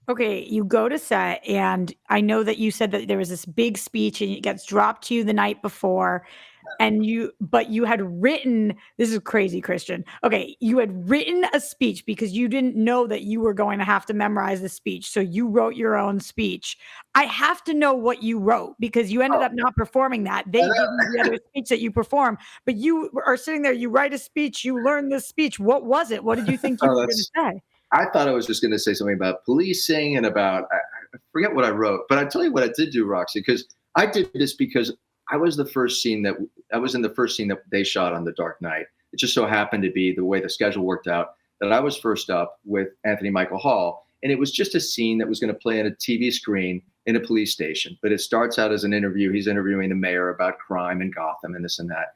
Okay, you go to set, and I know that you said that there was this big speech and it gets dropped to you the night before, and but you had written, this is crazy, Kristian. Okay, you had written a speech because you didn't know that you were going to have to memorize the speech. So you wrote your own speech. I have to know what you wrote because you ended Oh, up not performing that. They give you the other speech that you perform, but you are sitting there, you write a speech, you learn this speech. What was it? What did you think you oh, were going to that's. say? I thought I was just going to say something about policing and about I forget what I wrote, but I tell you what I did do, Roxy, because I did this because I was in the first scene that they shot on The Dark Knight. It just so happened to be the way the schedule worked out that I was first up with Anthony Michael Hall, and it was just a scene that was going to play on a TV screen in a police station. But it starts out as an interview. He's interviewing the mayor about crime in Gotham and this and that.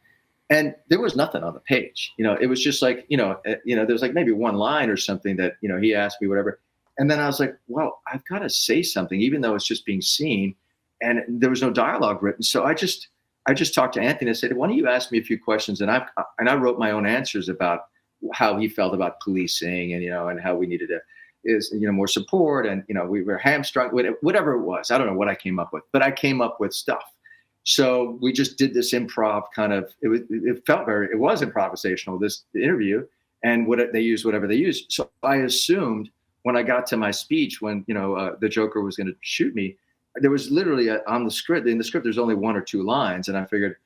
And there was nothing on the page. It was just like, there was like maybe one line or something that, he asked me, whatever. And then I was like, well, I've got to say something, even though it's just being seen. And there was no dialogue written. So I just talked to Anthony and said, why don't you ask me a few questions? And I wrote my own answers about how he felt about policing and how we needed more support. And, we were hamstrung, whatever it was. I don't know what I came up with, but I came up with stuff. So we just did this improv kind of, it was improvisational, this interview, and they used whatever they used. So I assumed when I got to my speech, when, the Joker was going to shoot me, there was literally on the script, in the script, there's only one or two lines. And I figured,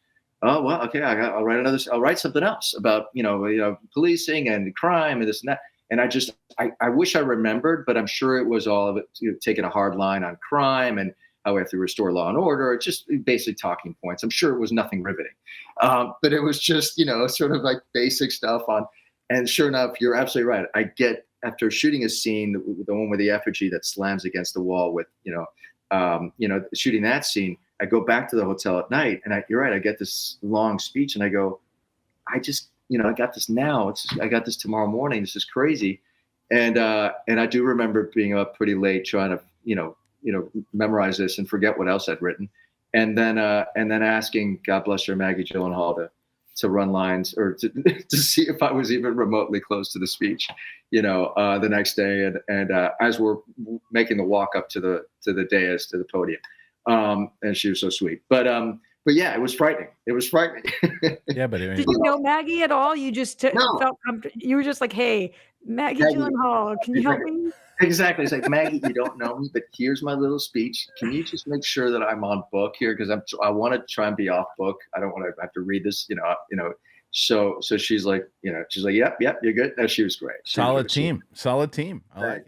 oh, well, okay, I'll write something else about, policing and crime and this and that. And I wish I remembered, but I'm sure it was all of it, taking a hard line on crime and how we have to restore law and order. It's just basic talking points. I'm sure it was nothing riveting, but it was just, sort of like basic stuff on. And sure enough, you're absolutely right. I get, after shooting a scene, the one with the effigy that slams against the wall with, shooting that scene, I go back to the hotel at night, and you're right. I get this long speech, and I go, I got this now. I got this tomorrow morning. This is crazy. And I do remember being up pretty late trying to, memorize this and forget what else I'd written. And then asking, God bless her, Maggie Gylenhaal, to run lines or to see if I was even remotely close to the speech, the next day. And as we're making the walk up to the dais, to the podium, and she was so sweet. But yeah, it was frightening. It was frightening. Yeah, but did you know Maggie at all? You just No. felt comfortable. You were just like, hey, Maggie Gylenhaal, can you help me? Exactly. It's like, Maggie, you don't know me, but here's my little speech. Can you just make sure that I'm on book here? Because I want to try and be off book. I don't want to have to read this, So she's like, yep, you're good. No, she was great. Solid team. I like it.